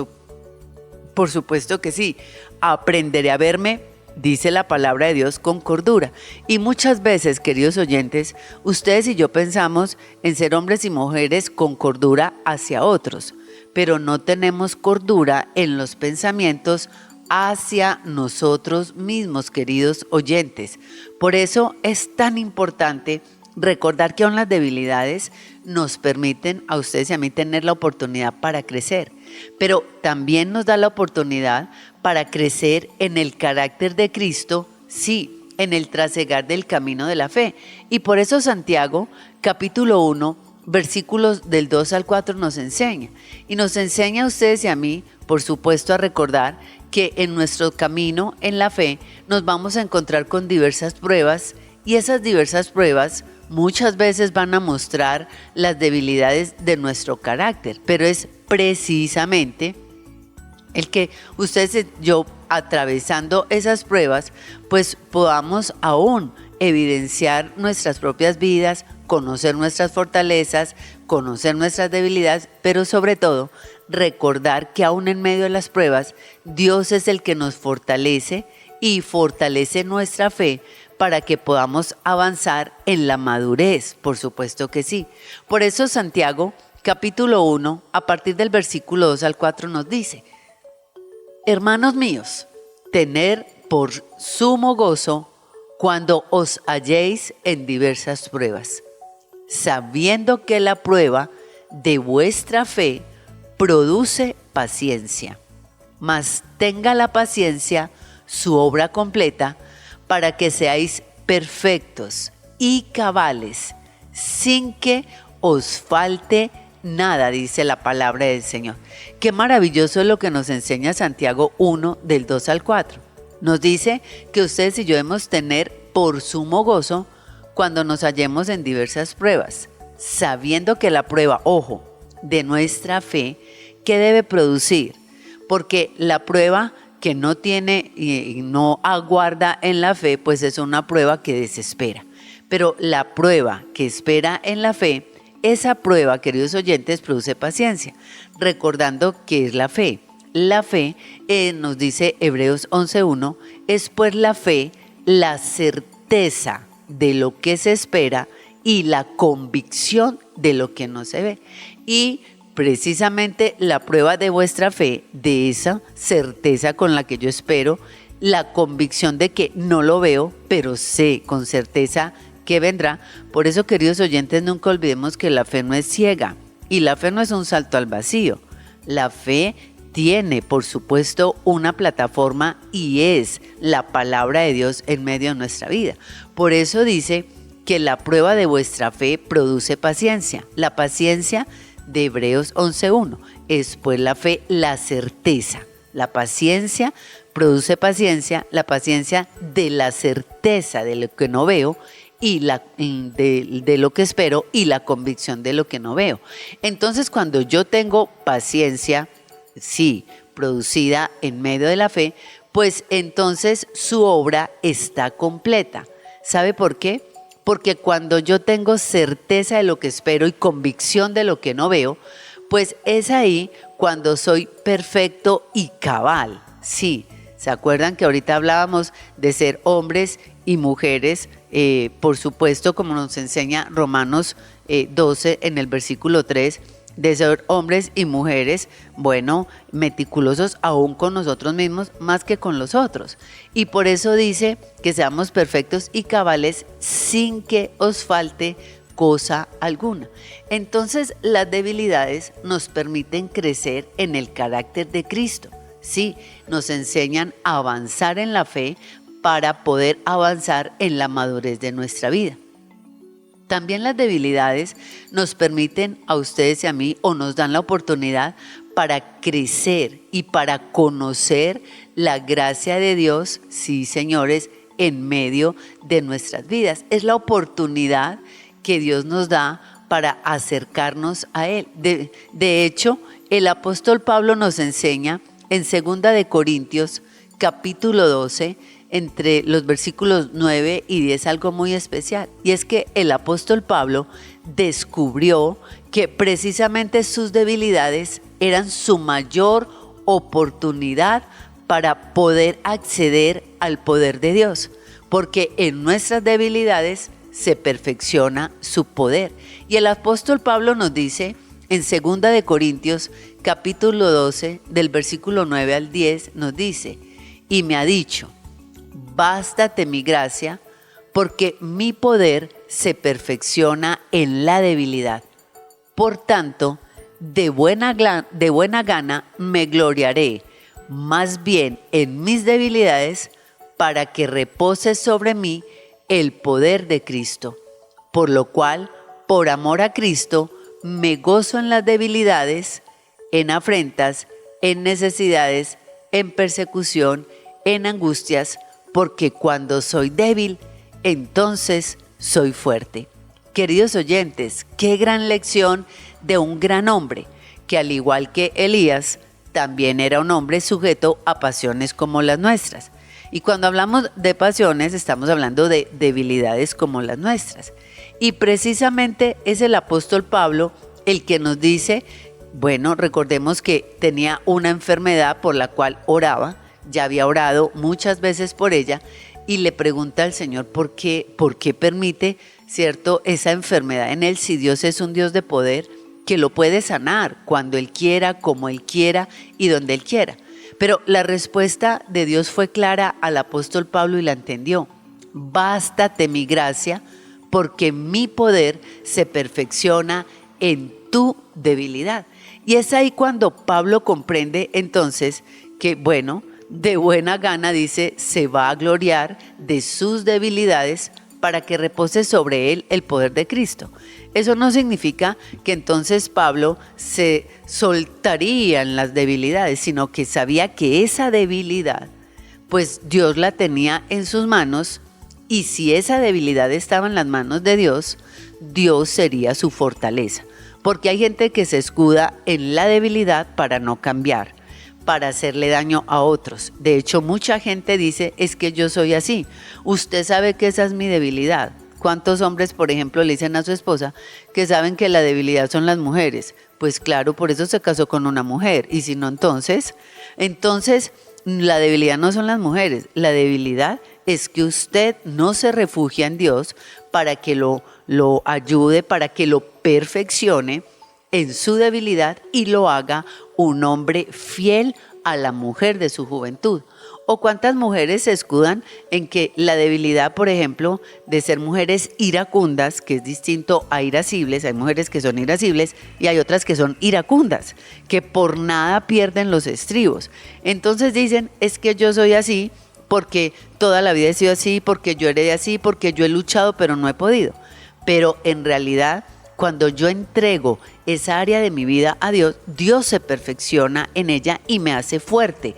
supuesto que sí. Aprenderé a verme, dice la palabra de Dios, con cordura. Y muchas veces, queridos oyentes, ustedes y yo pensamos en ser hombres y mujeres con cordura hacia otros, pero no tenemos cordura en los pensamientos hacia nosotros mismos, queridos oyentes. Por eso es tan importante recordar que aún las debilidades nos permiten a ustedes y a mí tener la oportunidad para crecer, pero también nos da la oportunidad para crecer en el carácter de Cristo, sí, en el trasegar del camino de la fe. Y por eso Santiago, capítulo 1, versículos del 2 al 4 nos enseña. Y nos enseña a ustedes y a mí, por supuesto, a recordar que en nuestro camino en la fe nos vamos a encontrar con diversas pruebas, y esas diversas pruebas muchas veces van a mostrar las debilidades de nuestro carácter, pero es precisamente el que ustedes y yo, atravesando esas pruebas, pues podamos aún evidenciar nuestras propias vidas, conocer nuestras fortalezas, conocer nuestras debilidades, pero sobre todo recordar que aún en medio de las pruebas, Dios es el que nos fortalece y fortalece nuestra fe para que podamos avanzar en la madurez, por supuesto que sí. Por eso Santiago, capítulo 1, a partir del versículo 2 al 4 nos dice: hermanos míos, tened por sumo gozo cuando os halléis en diversas pruebas, sabiendo que la prueba de vuestra fe produce paciencia, mas tenga la paciencia su obra completa, para que seáis perfectos y cabales, sin que os falte nada, dice la palabra del Señor. Qué maravilloso es lo que nos enseña Santiago 1, del 2 al 4. Nos dice que ustedes y yo debemos tener por sumo gozo cuando nos hallemos en diversas pruebas, sabiendo que la prueba, ojo, de nuestra fe, ¿qué debe producir? Porque la prueba que no tiene y no aguarda en la fe, pues es una prueba que desespera. Pero la prueba que espera en la fe, esa prueba, queridos oyentes, produce paciencia. Recordando que es la fe. La fe, nos dice Hebreos 11:1, es pues la fe, la certeza de lo que se espera y la convicción de lo que no se ve. Y precisamente la prueba de vuestra fe, de esa certeza con la que yo espero, la convicción de que no lo veo, pero sé con certeza que vendrá. Por eso, queridos oyentes, nunca olvidemos que la fe no es ciega y la fe no es un salto al vacío. La fe tiene, por supuesto, una plataforma y es la palabra de Dios en medio de nuestra vida. Por eso dice que la prueba de vuestra fe produce paciencia. La paciencia de Hebreos 11:1 es pues la fe, la certeza. La paciencia produce paciencia, la paciencia de la certeza de lo que no veo y de lo que espero, y la convicción de lo que no veo. Entonces, cuando yo tengo paciencia, sí, producida en medio de la fe, pues entonces su obra está completa. ¿Sabe por qué? Porque cuando yo tengo certeza de lo que espero y convicción de lo que no veo, pues es ahí cuando soy perfecto y cabal. Sí, ¿se acuerdan que ahorita hablábamos de ser hombres y mujeres? Por supuesto, como nos enseña Romanos 12 en el versículo 3, de ser hombres y mujeres, bueno, meticulosos aún con nosotros mismos más que con los otros. Y por eso dice que seamos perfectos y cabales sin que os falte cosa alguna. Entonces, las debilidades nos permiten crecer en el carácter de Cristo. Sí, nos enseñan a avanzar en la fe para poder avanzar en la madurez de nuestra vida. También las debilidades nos permiten a ustedes y a mí, o nos dan la oportunidad para crecer y para conocer la gracia de Dios, sí, señores, en medio de nuestras vidas. Es la oportunidad que Dios nos da para acercarnos a Él. De hecho, el apóstol Pablo nos enseña en 2 de Corintios, capítulo 12, entre los versículos 9 y 10, algo muy especial. Y es que el apóstol Pablo descubrió que precisamente sus debilidades eran su mayor oportunidad para poder acceder al poder de Dios, porque en nuestras debilidades se perfecciona su poder. Y el apóstol Pablo nos dice en 2 de Corintios capítulo 12 del versículo 9 al 10, nos dice: y me ha dicho, bástate mi gracia, porque mi poder se perfecciona en la debilidad. Por tanto, de buena gana me gloriaré más bien en mis debilidades, para que repose sobre mí el poder de Cristo. Por lo cual, por amor a Cristo, me gozo en las debilidades, en afrentas, en necesidades, en persecución, en angustias, porque cuando soy débil, entonces soy fuerte. Queridos oyentes, qué gran lección de un gran hombre, que al igual que Elías, también era un hombre sujeto a pasiones como las nuestras. Y cuando hablamos de pasiones, estamos hablando de debilidades como las nuestras. Y precisamente es el apóstol Pablo el que nos dice, bueno, recordemos que tenía una enfermedad por la cual oraba, ya había orado muchas veces por ella, y le pregunta al Señor por qué permite, ¿cierto?, esa enfermedad en él, si Dios es un Dios de poder que lo puede sanar cuando Él quiera, como Él quiera y donde Él quiera. Pero la respuesta de Dios fue clara al apóstol Pablo y la entendió. Bástate mi gracia, porque mi poder se perfecciona en tu debilidad. Y es ahí cuando Pablo comprende entonces que, bueno, de buena gana, dice, se va a gloriar de sus debilidades para que repose sobre él el poder de Cristo. Eso no significa que entonces Pablo se soltaría en las debilidades, sino que sabía que esa debilidad, pues Dios la tenía en sus manos, y si esa debilidad estaba en las manos de Dios, Dios sería su fortaleza. Porque hay gente que se escuda en la debilidad para no cambiar, para hacerle daño a otros. De hecho, mucha gente dice, es que yo soy así. Usted sabe que esa es mi debilidad. ¿Cuántos hombres, por ejemplo, le dicen a su esposa que saben que la debilidad son las mujeres? Pues claro, por eso se casó con una mujer. Y si no, entonces la debilidad no son las mujeres. La debilidad es que usted no se refugia en Dios para que lo ayude, para que lo perfeccione en su debilidad y lo haga un hombre fiel a la mujer de su juventud. ¿O cuántas mujeres se escudan en que la debilidad, por ejemplo, de ser mujeres iracundas, que es distinto a irascibles? Hay mujeres que son irascibles y hay otras que son iracundas, que por nada pierden los estribos. Entonces dicen, es que yo soy así porque toda la vida he sido así, porque yo heredé así, porque yo he luchado pero no he podido. Pero en realidad, cuando yo entrego esa área de mi vida a Dios, Dios se perfecciona en ella y me hace fuerte.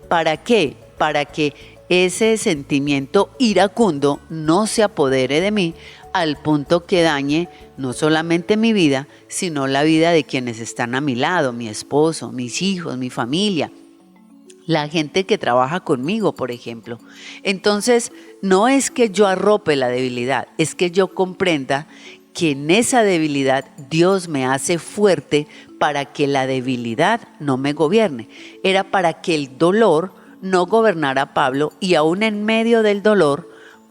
¿Para qué? Para que ese sentimiento iracundo no se apodere de mí al punto que dañe no solamente mi vida, sino la vida de quienes están a mi lado, mi esposo, mis hijos, mi familia, la gente que trabaja conmigo, por ejemplo. Entonces, no es que yo arrope la debilidad, es que yo comprenda que en esa debilidad Dios me hace fuerte para que la debilidad no me gobierne. Era para que el dolor no gobernara a Pablo, y aún en medio del dolor,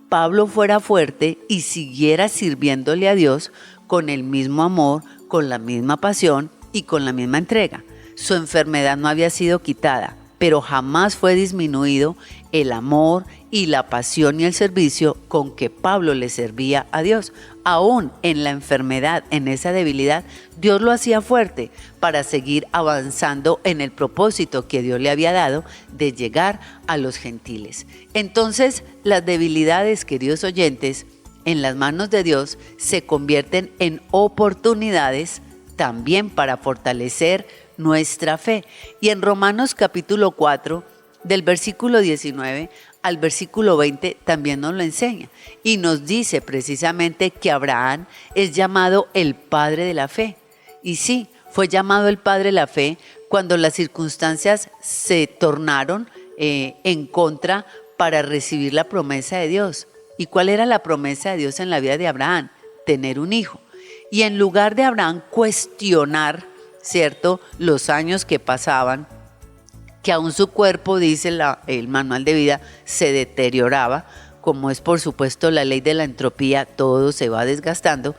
Pablo fuera fuerte y siguiera sirviéndole a Dios con el mismo amor, con la misma pasión y con la misma entrega. Su enfermedad no había sido quitada, pero jamás fue disminuido el amor y la pasión y el servicio con que Pablo le servía a Dios. Aún en la enfermedad, en esa debilidad, Dios lo hacía fuerte para seguir avanzando en el propósito que Dios le había dado de llegar a los gentiles. Entonces, las debilidades, queridos oyentes, en las manos de Dios se convierten en oportunidades también para fortalecer nuestra fe. Y en Romanos capítulo 4, del versículo 19 al versículo 20 también nos lo enseña y nos dice precisamente que Abraham es llamado el padre de la fe. Y sí, fue llamado el padre de la fe cuando las circunstancias se tornaron en contra para recibir la promesa de Dios. ¿Y cuál era la promesa de Dios en la vida de Abraham? Tener un hijo. Y en lugar de Abraham cuestionar, ¿cierto?, los años que pasaban, que aún su cuerpo, dice el manual de vida, se deterioraba, como es por supuesto la ley de la entropía, todo se va desgastando.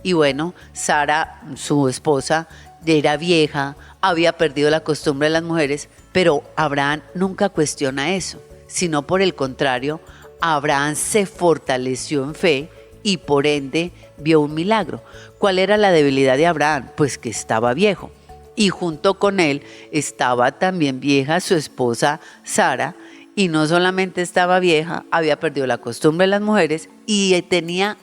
Y bueno, Sara, su esposa, era vieja, había perdido la costumbre de las mujeres, pero Abraham nunca cuestiona eso, sino por el contrario, Abraham se fortaleció en fe y por ende vio un milagro. ¿Cuál era la debilidad de Abraham? Pues que estaba viejo. Y junto con él estaba también vieja su esposa Sara, y no solamente estaba vieja, había perdido la costumbre de las mujeres y tenía,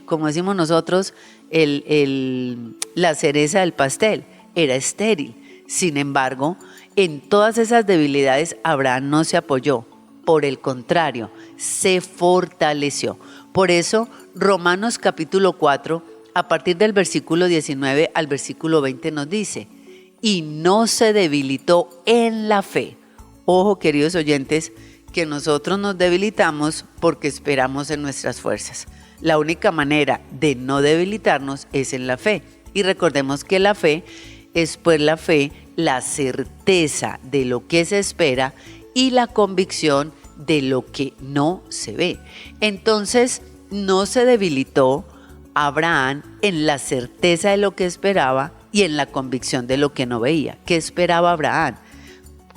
como decimos nosotros, la cereza del pastel, era estéril. Sin embargo, en todas esas debilidades Abraham no se apoyó, por el contrario, se fortaleció. Por eso, Romanos capítulo 4, a partir del versículo 19 al versículo 20 nos dice: y no se debilitó en la fe. Ojo, queridos oyentes, que nosotros nos debilitamos porque esperamos en nuestras fuerzas. La única manera de no debilitarnos es en la fe. Y recordemos que la fe es, pues, la fe, la certeza de lo que se espera y la convicción de lo que no se ve. Entonces, no se debilitó Abraham en la certeza de lo que esperaba y en la convicción de lo que no veía. ¿Qué esperaba Abraham?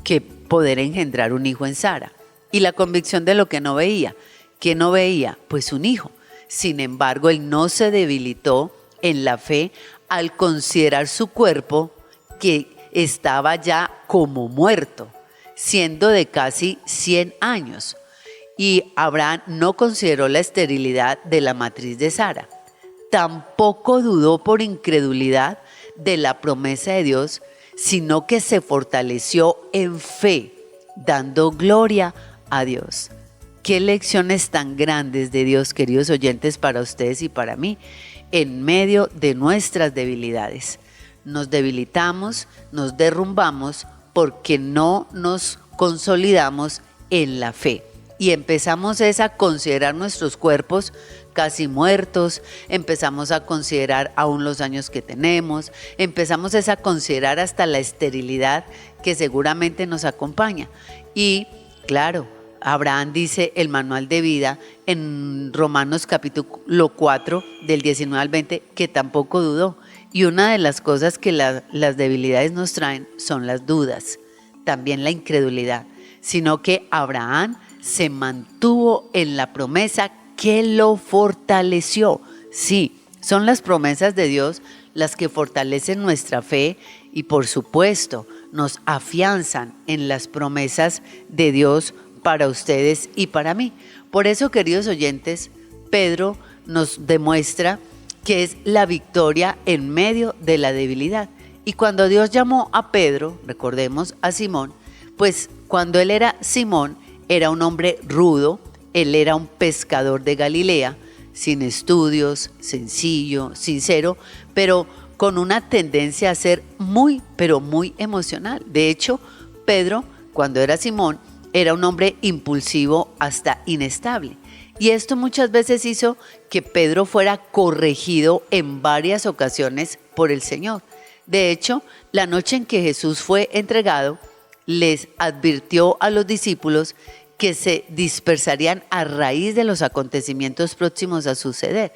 Que poder engendrar un hijo en Sara. Y la convicción de lo que no veía. ¿Qué no veía? Pues un hijo. Sin embargo, él no se debilitó en la fe al considerar su cuerpo que estaba ya como muerto, siendo de casi 100 años. Y Abraham no consideró la esterilidad de la matriz de Sara. Tampoco dudó por incredulidad de la promesa de Dios, sino que se fortaleció en fe, dando gloria a Dios. Qué lecciones tan grandes de Dios, queridos oyentes, para ustedes y para mí, en medio de nuestras debilidades. Nos debilitamos, nos derrumbamos porque no nos consolidamos en la fe. Y empezamos a considerar nuestros cuerpos casi muertos, empezamos a considerar aún los años que tenemos, empezamos a considerar hasta la esterilidad que seguramente nos acompaña. Y claro, Abraham dice el manual de vida en Romanos capítulo 4 del 19 al 20 que tampoco dudó. Y una de las cosas que las debilidades nos traen son las dudas, también la incredulidad, sino que Abraham se mantuvo en la promesa que lo fortaleció. Sí, son las promesas de Dios las que fortalecen nuestra fe y por supuesto nos afianzan en las promesas de Dios para ustedes y para mí. Por eso, queridos oyentes, Pedro nos demuestra que es la victoria en medio de la debilidad. Y cuando Dios llamó a Pedro, recordemos a Simón, pues cuando él era Simón, era un hombre rudo, él era un pescador de Galilea, sin estudios, sencillo, sincero, pero con una tendencia a ser muy, pero muy emocional. De hecho, Pedro, cuando era Simón, era un hombre impulsivo hasta inestable. Y esto muchas veces hizo que Pedro fuera corregido en varias ocasiones por el Señor. De hecho, la noche en que Jesús fue entregado, les advirtió a los discípulos que se dispersarían a raíz de los acontecimientos próximos a suceder.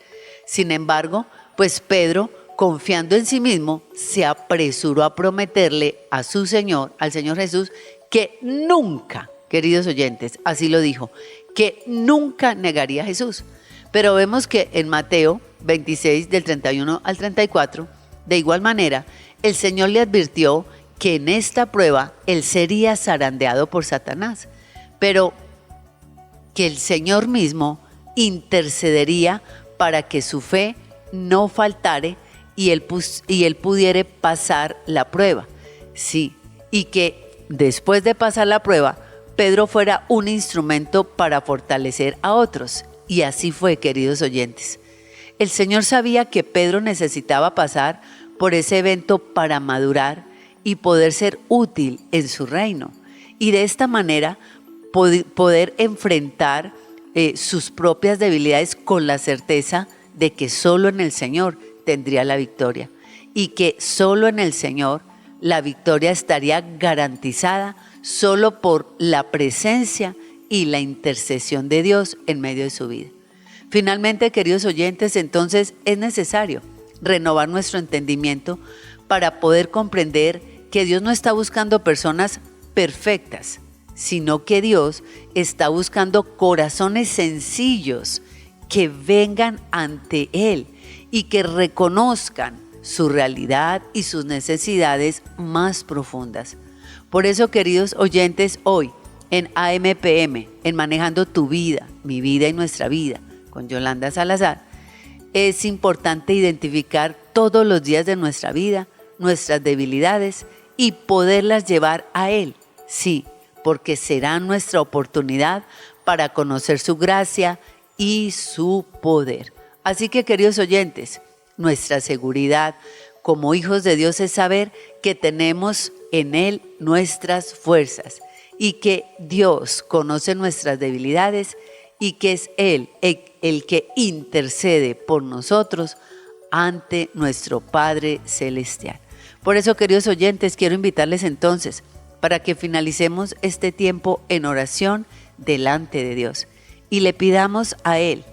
Sin embargo, pues Pedro, confiando en sí mismo, se apresuró a prometerle a su Señor, al Señor Jesús, que nunca, queridos oyentes, así lo dijo, que nunca negaría a Jesús. Pero vemos que en Mateo 26, del 31 al 34, de igual manera, el Señor le advirtió que en esta prueba él sería zarandeado por Satanás, pero que el Señor mismo intercedería para que su fe no faltare y él pudiera pasar la prueba. Sí, y que después de pasar la prueba, Pedro fuera un instrumento para fortalecer a otros. Y así fue, queridos oyentes. El Señor sabía que Pedro necesitaba pasar por ese evento para madurar y poder ser útil en su reino. Y de esta manera poder enfrentar sus propias debilidades con la certeza de que solo en el Señor tendría la victoria. Y que solo en el Señor la victoria estaría garantizada solo por la presencia y la intercesión de Dios en medio de su vida. Finalmente, queridos oyentes, entonces es necesario renovar nuestro entendimiento para poder comprender que Dios no está buscando personas perfectas, sino que Dios está buscando corazones sencillos que vengan ante Él y que reconozcan su realidad y sus necesidades más profundas. Por eso, queridos oyentes, hoy en AMPM, en Manejando tu Vida, Mi Vida y Nuestra Vida, con Yolanda Salazar, es importante identificar todos los días de nuestra vida, nuestras debilidades y poderlas llevar a Él. Sí, porque será nuestra oportunidad para conocer su gracia y su poder. Así que, queridos oyentes, nuestra seguridad como hijos de Dios es saber que tenemos en Él nuestras fuerzas y que Dios conoce nuestras debilidades y que es Él el que intercede por nosotros ante nuestro Padre Celestial. Por eso, queridos oyentes, quiero invitarles entonces para que finalicemos este tiempo en oración delante de Dios y le pidamos a Él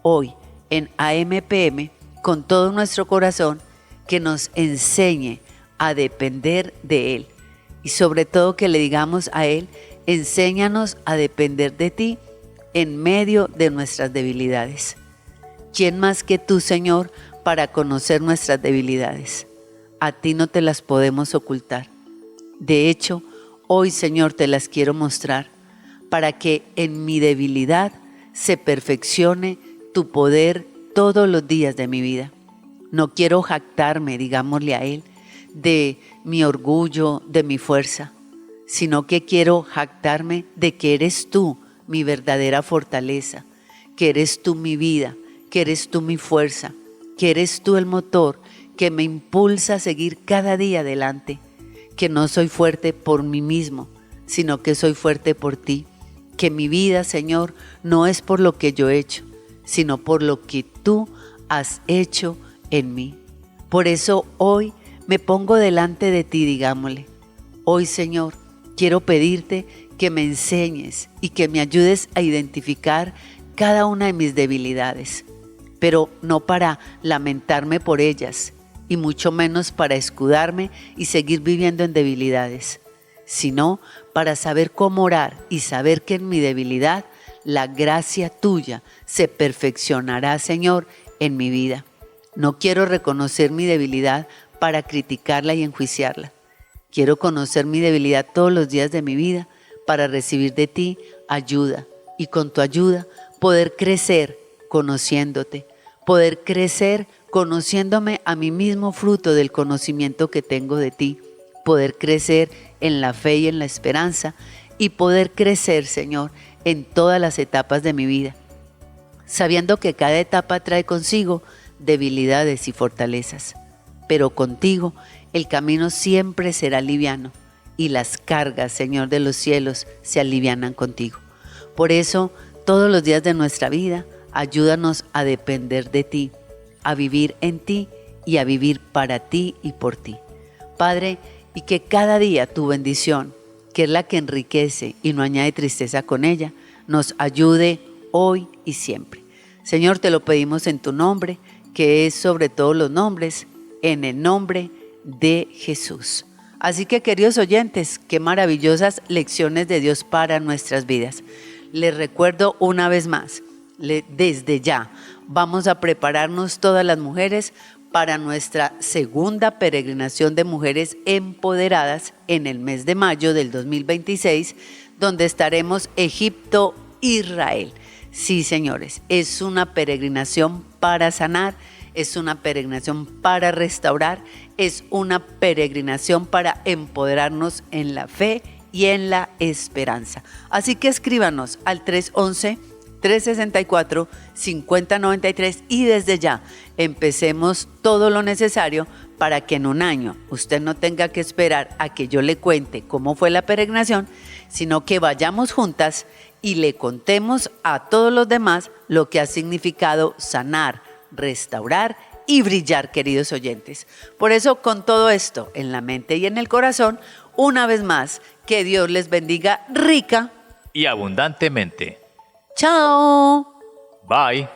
hoy en AMPM con todo nuestro corazón que nos enseñe a depender de Él y sobre todo que le digamos a Él: enséñanos a depender de ti en medio de nuestras debilidades. ¿Quién más que tú, Señor, para conocer nuestras debilidades? A ti no te las podemos ocultar. De hecho, hoy, Señor, te las quiero mostrar para que en mi debilidad se perfeccione tu poder todos los días de mi vida. No quiero jactarme, digámosle a Él, de mi orgullo, de mi fuerza, sino que quiero jactarme de que eres tú mi verdadera fortaleza, que eres tú mi vida, que eres tú mi fuerza, que eres tú el motor que me impulsa a seguir cada día adelante, que no soy fuerte por mí mismo, sino que soy fuerte por ti, que mi vida, Señor, no es por lo que yo he hecho, sino por lo que tú has hecho en mí. Por eso hoy me pongo delante de ti, digámosle: hoy, Señor, quiero pedirte que me enseñes y que me ayudes a identificar cada una de mis debilidades, pero no para lamentarme por ellas y mucho menos para escudarme y seguir viviendo en debilidades, sino para saber cómo orar y saber que en mi debilidad la gracia tuya se perfeccionará, Señor, en mi vida. No quiero reconocer mi debilidad para criticarla y enjuiciarla. Quiero conocer mi debilidad todos los días de mi vida para recibir de ti ayuda y con tu ayuda poder crecer conociéndote, poder crecer conociéndome a mí mismo fruto del conocimiento que tengo de ti, poder crecer en la fe y en la esperanza y poder crecer, Señor, en todas las etapas de mi vida, sabiendo que cada etapa trae consigo debilidades y fortalezas, pero contigo el camino siempre será liviano y las cargas, Señor de los cielos, se alivianan contigo. Por eso, todos los días de nuestra vida, ayúdanos a depender de ti, a vivir en ti y a vivir para ti y por ti. Padre, y que cada día tu bendición, que es la que enriquece y no añade tristeza con ella, nos ayude hoy y siempre. Señor, te lo pedimos en tu nombre, que es sobre todos los nombres, en el nombre de Jesús. Así que, queridos oyentes, qué maravillosas lecciones de Dios para nuestras vidas. Les recuerdo una vez más, desde ya vamos a prepararnos todas las mujeres para nuestra segunda peregrinación de mujeres empoderadas en el mes de mayo del 2026, donde estaremos Egipto, Israel. Sí, señores, es una peregrinación para sanar, es una peregrinación para restaurar, es una peregrinación para empoderarnos en la fe y en la esperanza. Así que escríbanos al 311-364-5093 y desde ya empecemos todo lo necesario para que en un año usted no tenga que esperar a que yo le cuente cómo fue la peregrinación, sino que vayamos juntas y le contemos a todos los demás lo que ha significado sanar, restaurar y brillar, queridos oyentes. Por eso, con todo esto en la mente y en el corazón, una vez más, que Dios les bendiga rica y abundantemente. ¡Chao! Bye.